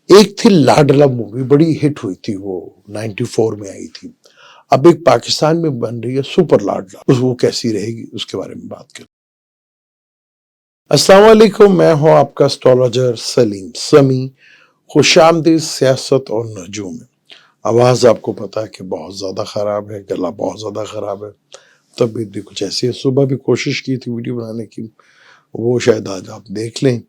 एक थी लाडला मूवी, बड़ी हिट हुई थी, वो 94 में आई थी। अब एक पाकिस्तान में बन रही है सुपर लाडला, वो कैसी रहेगी उसके बारे में बात करें। अस्सलाम वालेकुम, मैं हूं आपका एस्ट्रोलॉजर सलीम समी। खुशामदीद सियासत और नजूम में। आवाज़ आपको पता है कि बहुत ज़्यादा ख़राब है, गला बहुत ज़्यादा ख़राब है, तबीयत भी कुछ ऐसी है। सुबह भी कोशिश की थी वीडियो बनाने की, वो शायद आज आप देख लें।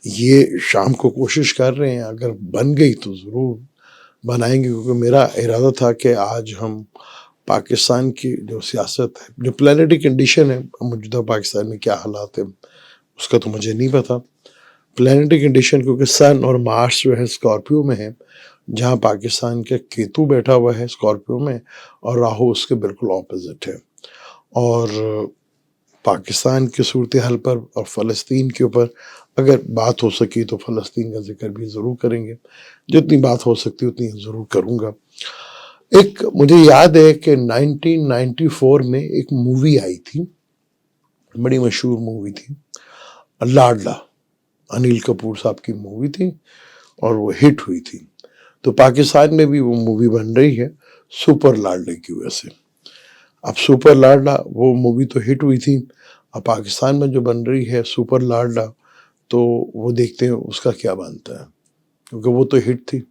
ये शाम को कोशिश कर रहे हैं, अगर बन गई तो ज़रूर बनाएंगे, क्योंकि मेरा इरादा था कि आज हम पाकिस्तान की जो सियासत है, जो प्लानिटरी कंडीशन है मौजूदा पाकिस्तान में, क्या हालात है उसका तो मुझे नहीं पता। प्लानिटरी कंडीशन क्योंकि सन और मार्स जो है स्कॉर्पियो में है, जहाँ पाकिस्तान के केतु बैठा हुआ है स्कॉर्पियो में, और राहु उसके बिल्कुल ऑपोजिट है। और पाकिस्तान की सूरत हाल पर और फ़लस्तीन के ऊपर अगर बात हो सकी तो फ़लस्तीन का जिक्र भी ज़रूर करेंगे, जितनी बात हो सकती उतनी ज़रूर करूँगा। एक मुझे याद है कि 1994 में एक मूवी आई थी, बड़ी मशहूर मूवी थी, लाडला, अनिल कपूर साहब की मूवी थी और वो हिट हुई थी। तो पाकिस्तान में भी वो मूवी बन रही है सुपर लाडले की वजह से। अब सुपर लाडला वो मूवी तो हिट हुई थी, अब पाकिस्तान में जो बन रही है सुपर लाडला, तो वो देखते हैं उसका क्या बनता है, क्योंकि वो तो हिट थी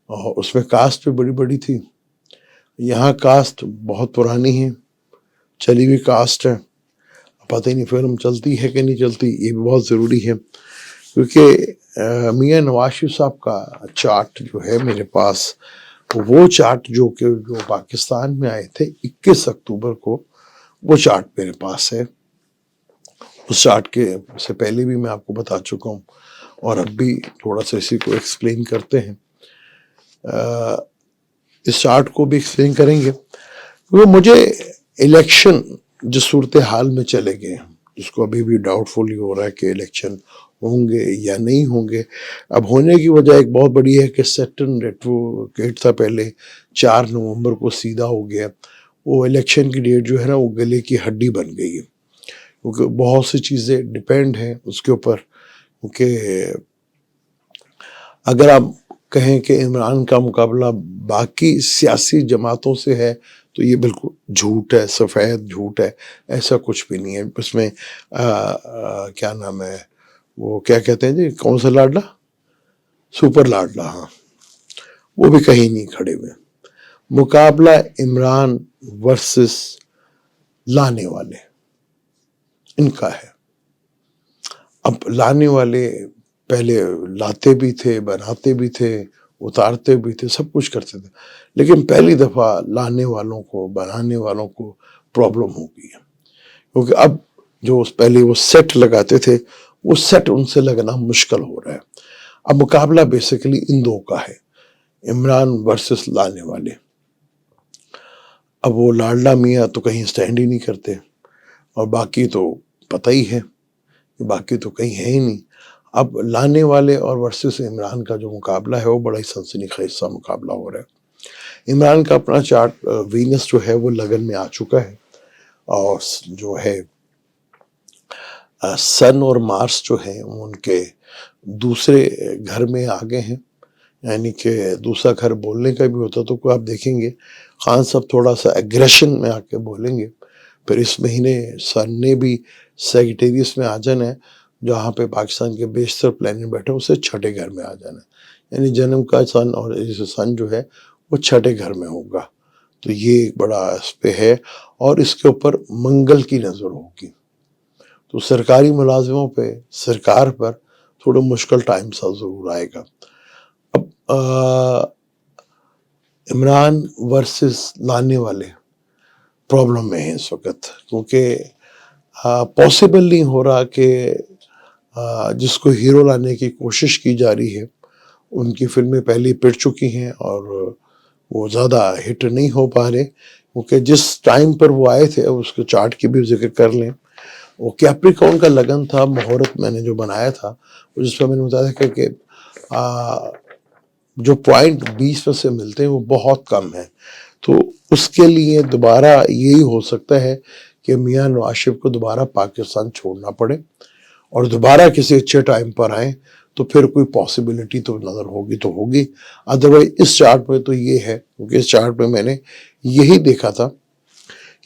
और उसमें कास्ट भी बड़ी बड़ी थी। यहाँ कास्ट बहुत पुरानी है, चली हुई कास्ट है, पता ही नहीं फिल्म चलती है कि नहीं चलती, ये भी बहुत ज़रूरी है। क्योंकि मियां नवाज शरीफ साहब का चार्ट जो है मेरे पास, वो चार्ट जो पाकिस्तान में आए थे 21 अक्टूबर को, वो चार्ट मेरे पास है। उस चार्ट के से पहले भी मैं आपको बता चुका हूँ और अब भी थोड़ा सा इसी को एक्सप्लेन करते हैं। इस चार्ट को भी एक्सप्लेन करेंगे। वो मुझे इलेक्शन जिस सूरत हाल में चले गए, जिसको अभी भी डाउटफुल ही हो रहा है कि इलेक्शन होंगे या नहीं होंगे। अब होने की वजह एक बहुत बड़ी है कि सैटर्न रेट्रोग्रेड था पहले, 4 नवंबर को सीधा हो गया। वो इलेक्शन की डेट जो है ना, वो गले की हड्डी बन गई है, क्योंकि बहुत सी चीज़ें डिपेंड हैं उसके ऊपर। क्योंकि अगर आप कहें कि इमरान का मुकाबला बाकी सियासी जमातों से है, तो ये बिल्कुल झूठ है, सफ़ेद झूठ है, ऐसा कुछ भी नहीं है। उसमें क्या नाम है, वो क्या कहते हैं जी, कौन सा लाडला, सुपर लाडला, हाँ, वो भी कहीं नहीं खड़े हुए। मुकाबला इमरान वर्सेस लाने वाले, इनका है। अब लाने वाले पहले लाते भी थे, बनाते भी थे, उतारते भी थे, सब कुछ करते थे, लेकिन पहली दफ़ा लाने वालों को, बनाने वालों को प्रॉब्लम हो गई है। क्योंकि अब जो पहले वो सेट लगाते थे, वो सेट उनसे लगना मुश्किल हो रहा है। अब मुकाबला बेसिकली इन दो का है, इमरान वर्सेस लाने वाले। अब वो लाडला मियाँ तो कहीं स्टैंड ही नहीं करते, और बाकी तो पता ही है, बाकी तो कहीं है ही नहीं। अब लाने वाले और वर्सेस इमरान का जो मुकाबला है, वो बड़ा ही सनसनीखेज सा मुकाबला हो रहा है। इमरान का अपना चार्ट वीनस जो है वो लगन में आ चुका है, और जो है सन और मार्स जो है उनके दूसरे घर में आ गए हैं। यानी कि दूसरा घर बोलने का भी होता, तो आप देखेंगे खान साहब थोड़ा सा एग्रेशन में आके बोलेंगे। फिर इस महीने सन ने भी सेजिटेरियस में आ जाना है, जहाँ पे पाकिस्तान के बेशतर प्लैनेट बैठे उसे छठे घर में आ जाना है। यानी जन्म का सन और सन जो है वो छठे घर में होगा, तो ये एक बड़ा इस पे है। और इसके ऊपर मंगल की नज़र होगी, तो सरकारी मुलाजिमों पे, सरकार पर थोड़ा मुश्किल टाइम सा ज़रूर आएगा। अब इमरान वर्सेस लाने वाले प्रॉब्लम में है इस वक्त, क्योंकि पॉसिबल नहीं हो रहा कि जिसको हीरो लाने की कोशिश की जा रही है, उनकी फिल्में पहले पिट चुकी हैं और वो ज़्यादा हिट नहीं हो पा रहे, क्योंकि जिस टाइम पर वो आए थे, उसके चार्ट की भी जिक्र कर लें। वो कैप्रिकॉर्न का लगन था, मुहूर्त मैंने जो बनाया था, जिस पर मैंने बताया था कि जो पॉइंट 20 में से मिलते हैं वो बहुत कम है। तो उसके लिए दोबारा यही हो सकता है कि मियां नवाज शरीफ को दोबारा पाकिस्तान छोड़ना पड़े और दोबारा किसी अच्छे टाइम पर आए, تو پھر کوئی پاسبلٹی تو نظر ہوگی تو ہوگی. ادروائز اس چارٹ میں تو یہ ہے، کیونکہ اس چارٹ میں میں نے یہی دیکھا تھا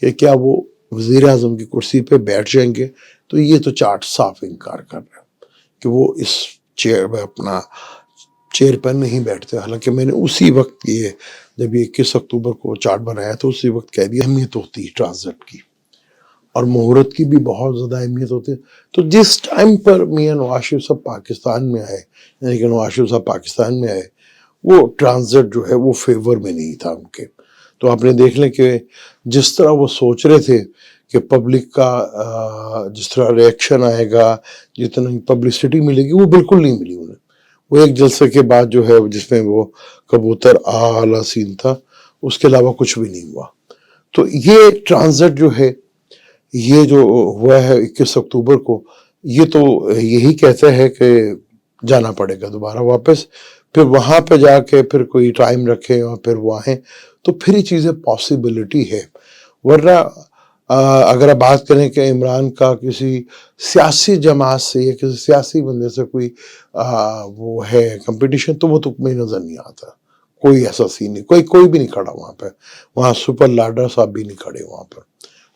کہ کیا وہ وزیر اعظم کی کرسی پہ بیٹھ جائیں گے. تو یہ تو چارٹ صاف انکار کر رہا ہے کہ وہ اس چیئر میں اپنا چیئر پر نہیں بیٹھتے. حالانکہ میں نے اسی وقت یہ جب یہ 21 اکتوبر کو چارٹ بنایا تو اسی وقت کہہ دیا اہمیت ہوتی ہے ٹرانزٹ کی اور مہورت کی بھی بہت زیادہ اہمیت ہوتی ہے. تو جس ٹائم پر میاں نواز شریف صاحب پاکستان میں آئے، یعنی کہ نواز شریف صاحب پاکستان میں آئے، وہ ٹرانزٹ جو ہے وہ فیور میں نہیں تھا ان کے. تو آپ نے دیکھ لیں کہ جس طرح وہ سوچ رہے تھے کہ پبلک کا جس طرح ریئیکشن آئے گا، جتنا پبلسٹی ملے گی، وہ بالکل نہیں ملی انہیں. وہ ایک جلسے کے بعد جو ہے جس میں وہ کبوتر والا سین تھا، اس کے علاوہ کچھ بھی نہیں ہوا. تو یہ ٹرانزٹ جو ہے، یہ جو ہوا ہے 21 اکتوبر کو، یہ تو یہی کہتا ہے کہ جانا پڑے گا دوبارہ واپس، پھر وہاں پہ جا کے پھر کوئی ٹائم رکھے اور پھر وہ آئیں، تو پھر یہ چیزیں پاسبلٹی ہے. ورنہ اگر آپ بات کریں کہ عمران کا کسی سیاسی جماعت سے یا کسی سیاسی بندے سے کوئی وہ ہے کمپٹیشن، تو وہ تو میں نظر نہیں آتا. کوئی ایسا سین نہیں، کوئی بھی نہیں کھڑا وہاں پہ. وہاں سپر لاڈر صاحب بھی نہیں کھڑے وہاں پر،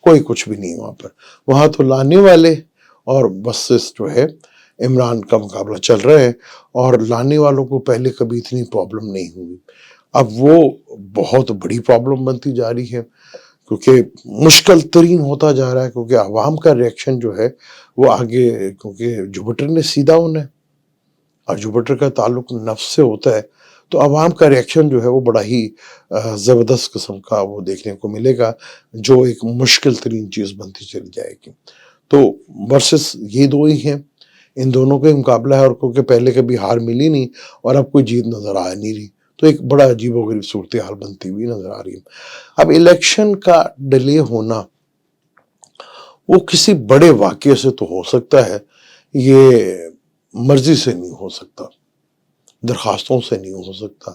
کوئی کچھ بھی نہیں وہاں پر. وہاں تو لانے والے اور بس جو ہے عمران کا مقابلہ چل رہا ہے، اور لانے والوں کو پہلے کبھی اتنی پرابلم نہیں ہوئی. اب وہ بہت بڑی پرابلم بنتی جا رہی ہے، کیونکہ مشکل ترین ہوتا جا رہا ہے، کیونکہ عوام کا ریئیکشن جو ہے وہ آگے، کیونکہ جوپیٹر نے سیدھا ہونا ہے اور جوپیٹر کا تعلق نفس سے ہوتا ہے. تو عوام کا ریئیکشن جو ہے وہ بڑا ہی زبردست قسم کا وہ دیکھنے کو ملے گا، جو ایک مشکل ترین چیز بنتی چلی جائے گی. تو ورسز یہ دو ہی ہیں، ان دونوں کا مقابلہ ہے، اور کیونکہ پہلے کبھی ہار ملی نہیں اور اب کوئی جیت نظر آ نہیں رہی، تو ایک بڑا عجیب و غریب صورتحال بنتی ہوئی نظر آ رہی ہے. اب الیکشن کا ڈیلے ہونا وہ کسی بڑے واقعے سے تو ہو سکتا ہے، یہ مرضی سے نہیں ہو سکتا، درخواستوں سے نہیں ہو سکتا.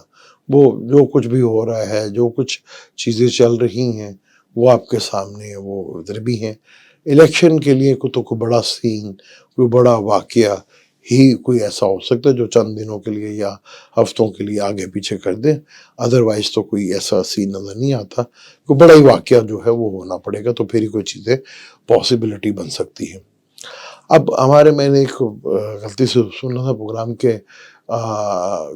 وہ جو کچھ بھی ہو رہا ہے، جو کچھ چیزیں چل رہی ہیں، وہ آپ کے سامنے وہ ادھر بھی ہیں. الیکشن کے لیے کوئی بڑا سین، کوئی بڑا واقعہ ہی کوئی ایسا ہو سکتا ہے جو چند دنوں کے لیے یا ہفتوں کے لیے آگے پیچھے کر دیں. ادروائز تو کوئی ایسا سین نظر نہیں آتا. کوئی بڑا ہی واقعہ جو ہے وہ ہونا پڑے گا، تو پھر ہی کوئی چیزیں پاسبلٹی بن سکتی ہیں. اب میں نے ایک غلطی سے سنا تھا پروگرام کے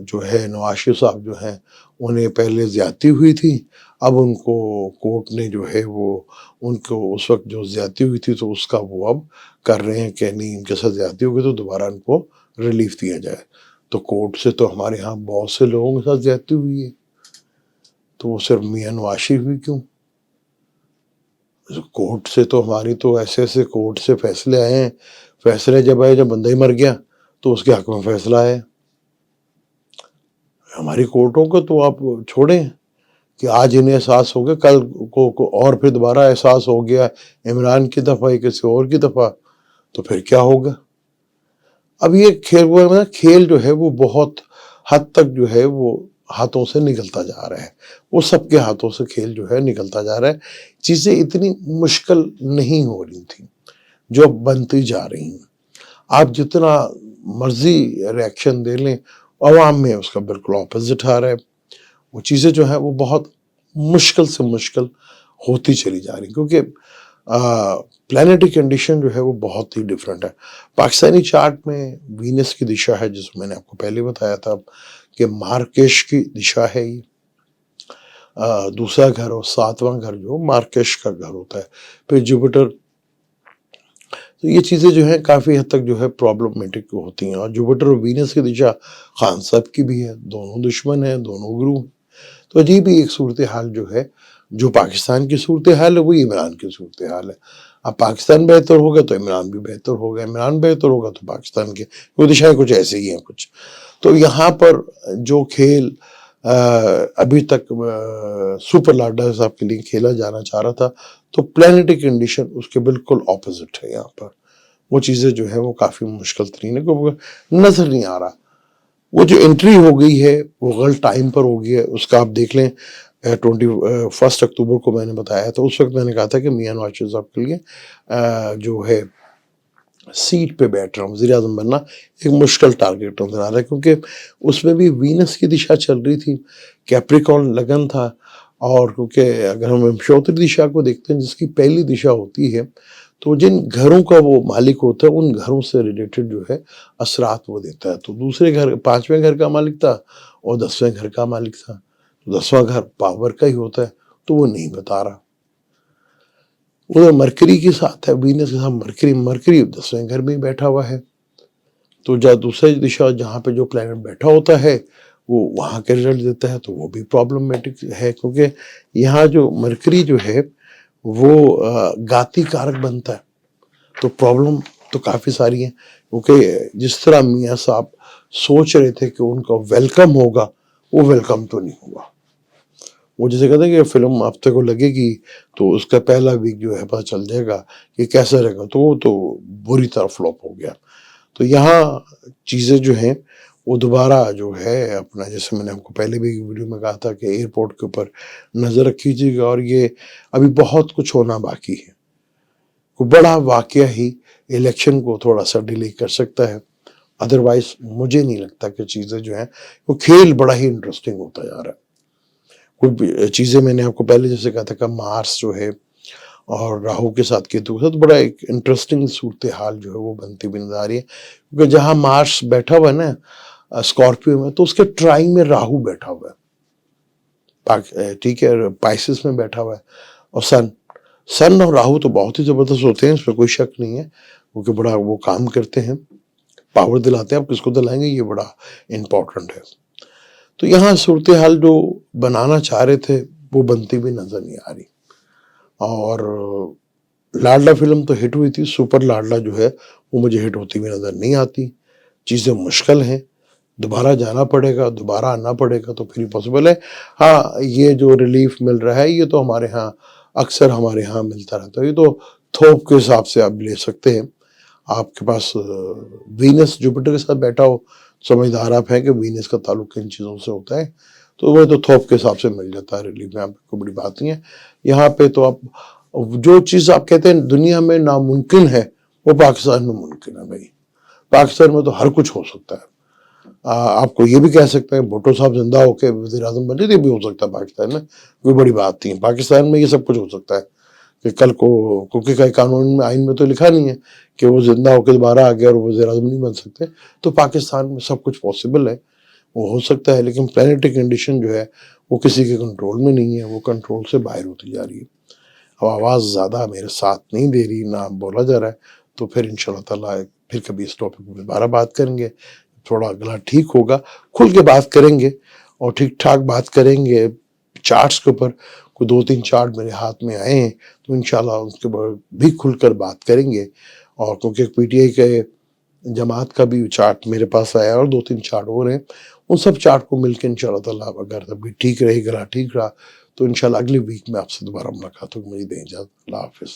جو ہے نواز شریف صاحب جو ہیں انہیں پہلے زیادتی ہوئی تھی، اب ان کو کورٹ نے جو ہے وہ ان کو اس وقت جو زیادتی ہوئی تھی تو اس کا وہ اب کر رہے ہیں کہ نہیں، ان کے ساتھ زیادتی ہوگی تو دوبارہ ان کو ریلیف دیا جائے. تو کورٹ سے تو ہمارے ہاں بہت سے لوگوں کے ساتھ زیادتی ہوئی ہے، تو وہ صرف میاں نواز شریف ہوئی کیوں؟ کورٹ سے تو ہماری تو ایسے کورٹ سے فیصلے آئے ہیں. فیصلے جب آئے، جب بندہ ہی مر گیا تو اس کے حق میں فیصلہ آئے. ہماری کورٹوں کو تو آپ چھوڑیں کہ آج انہیں احساس ہو گیا، کل کو اور پھر دوبارہ احساس ہو گیا عمران کی دفعہ یا کسی اور کی دفعہ، تو پھر کیا ہوگا؟ اب یہ کھیل جو ہے وہ بہت حد تک جو ہے وہ ہاتھوں سے نکلتا جا رہا ہے. وہ سب کے ہاتھوں سے کھیل جو ہے نکلتا جا رہا ہے. چیزیں اتنی مشکل نہیں ہو رہی تھیں جو اب بنتی جا رہی ہیں. آپ جتنا مرضی ریئیکشن دے لیں، عوام میں اس کا بالکل اپوزٹ آ رہا ہے. وہ چیزیں جو ہیں وہ بہت مشکل سے مشکل ہوتی چلی جا رہی، کیونکہ پلانیٹری کنڈیشن جو ہے وہ بہت ہی ڈیفرنٹ ہے. پاکستانی چارٹ میں وینس کی دشا ہے، جس میں نے آپ کو پہلے بتایا تھا کہ مارکیش کی دشا ہے. یہ دوسرا گھر اور 7واں گھر جو مارکیش کا گھر ہوتا ہے، پھر جوپیٹر. تو یہ چیزیں جو ہیں کافی حد تک جو ہے پرابلمٹک ہوتی ہیں. اور جوپیٹر اور وینس کی دشا خان صاحب کی بھی ہے، دونوں دشمن ہیں، دونوں گروہ. تو عجیب ہی ایک صورتحال جو ہے، جو پاکستان کی صورتحال ہے وہی عمران کی صورتحال ہے. اب پاکستان بہتر ہوگا تو عمران بھی بہتر ہوگا، عمران بہتر ہوگا تو پاکستان کے وہ دشائیں کچھ ایسے ہی ہیں کچھ. تو یہاں پر جو کھیل ابھی تک سپر لاڈر صاحب کے لیے کھیلا جانا چاہ رہا تھا، تو پلانیٹری کنڈیشن اس کے بالکل اپوزٹ ہے. یہاں پر وہ چیزیں جو ہے وہ کافی مشکل ترین ہے، کیونکہ نظر نہیں آ رہا. وہ جو انٹری ہو گئی ہے وہ غلط ٹائم پر ہو گئی ہے. اس کا آپ دیکھ لیں 21 اکتوبر کو میں نے بتایا تھا، اس وقت میں نے کہا تھا کہ میاں نواز شریف صاحب کے لیے جو ہے सीट पे बैठ रहा हूँ, वज़ीर आज़म बनना एक मुश्किल टारगेट नज़र आ रहा है, क्योंकि उसमें भी वीनस की दिशा चल रही थी, कैप्रिकॉर्न लगन था। और क्योंकि अगर हम विषुवती दिशा को देखते हैं, जिसकी पहली दिशा होती है, तो जिन घरों का वो मालिक होता है, उन घरों से रिलेटेड जो है असरात वो देता है। तो दूसरे घर, 5वें घर का मालिक था और 10वें घर का मालिक था, तो 10वां घर पावर का ही होता है, तो वो नहीं बता रहा। उधर मरकरी के साथ है, वीनस के साथ मरकरी, मरकरी 10वें घर में ही बैठा हुआ है। तो जहाँ दूसरी दिशा जहाँ पे जो प्लैनेट बैठा होता है, वो वहाँ के रिजल्ट देता है, तो वो भी प्रॉब्लमेटिक है, क्योंकि यहाँ जो मरकरी जो है वो गाती कारक बनता है। तो प्रॉब्लम तो काफ़ी सारी हैं, क्योंकि जिस तरह मियाँ साहब सोच रहे थे कि उनका वेलकम होगा, वो वेलकम तो नहीं हुआ। वो जैसे कहते हैं कि फिल्म हफ्ते को लगेगी तो उसका पहला वीक जो है पता चल जाएगा कि कैसा रहेगा, तो वो तो बुरी तरह फ्लॉप हो गया। तो यहाँ चीज़ें जो हैं वो दोबारा जो है अपना, जैसे मैंने आपको पहले भी वीडियो में कहा था कि एयरपोर्ट के ऊपर नज़र रखीजिएगा, और ये अभी बहुत कुछ होना बाकी है। कोई बड़ा वाक़या ही इलेक्शन को थोड़ा-सा डिले कर सकता है, अदरवाइज़ मुझे नहीं लगता कि चीज़ें जो हैं वो खेल बड़ा ही इंटरेस्टिंग होता जा रहा है। कुछ चीज़ें मैंने आपको पहले जैसे कहा था कि मार्स जो है और राहु के साथ केतु के साथ बड़ा एक इंटरेस्टिंग सूरत हाल जो है वो बनती हुई नजर आ रही है, क्योंकि जहाँ मार्स बैठा हुआ है ना स्कॉर्पियो में, तो उसके ट्राइंग में राहु बैठा हुआ है, ठीक है, पाइसेस में बैठा हुआ है। और सन और राहु तो बहुत ही जबरदस्त होते हैं, इसमें कोई शक नहीं है, क्योंकि बड़ा वो काम करते हैं, पावर दिलाते हैं। आप किसको दिलाएंगे, ये बड़ा इंपॉर्टेंट है। तो यहाँ सूरत हाल जो बनाना चाह रहे थे वो बनती भी नजर नहीं आ रही। और लाडला फिल्म तो हिट हुई थी, सुपर लाडला जो है वो मुझे हिट होती हुई नजर नहीं आती। चीज़ें मुश्किल हैं, दोबारा जाना पड़ेगा, दोबारा आना पड़ेगा तो फिर पॉसिबल है। हाँ, ये जो रिलीफ मिल रहा है ये तो हमारे यहाँ अक्सर हमारे यहाँ मिलता रहता है, ये तो थोक के हिसाब से आप ले सकते हैं। आपके पास वीनस जुपिटर के साथ बैठा हो, समझदार आप हैं कि वीनस का ताल्लुक इन चीज़ों से होता है, तो वो तो थोक के हिसाब से मिल जाता है रिलीफ में, आप कोई बड़ी बात नहीं है। यहाँ पे तो आप जो चीज़ आप कहते हैं दुनिया में नामुमकिन है, वो पाकिस्तान में मुमकिन है भाई। पाकिस्तान में तो हर कुछ हो सकता है। आपको ये भी कह सकते हैं भुट्टो साहब जिंदा होकर वज़ीर आज़म बने, ये भी हो सकता है पाकिस्तान में, कोई बड़ी बात नहीं है। पाकिस्तान में ये सब कुछ हो सकता है कि कल को, क्योंकि कई कानून में, आइन में तो लिखा नहीं है कि वो जिंदा होकर दोबारा आ गया और वज़ीर आज़म नहीं बन सकते। तो पाकिस्तान में सब कुछ पॉसिबल है, वो हो सकता है, लेकिन प्लानिटरी कंडीशन जो है वो किसी के कंट्रोल में नहीं है, वो कंट्रोल से बाहर होती जा रही है। अब आवाज़ ज़्यादा मेरे साथ नहीं दे रही, ना बोला जा रहा है, तो फिर इंशाल्लाह ताला फिर कभी इस टॉपिक में दोबारा बात करेंगे। थोड़ा गला ठीक होगा, खुल के बात करेंगे और ठीक ठाक बात करेंगे। चार्ट्स के ऊपर कोई 2-3 चार्ट मेरे हाथ में आए हैं, तो इंशाल्लाह उसके ऊपर भी खुलकर बात करेंगे। और क्योंकि पीटीआई के जमात का भी चार्ट मेरे पास आया और 2-3 चार्ट और हैं, उन सब चार्ट को मिलकर इंशाल्लाह ताला अगर तभी ठीक रही, गला ठीक रहा, तो इंशाल्लाह अगले वीक में आपसे दोबारा मुलाकात होगी। मुझे दें इजाज़त। अल्लाह हाफ़िज़।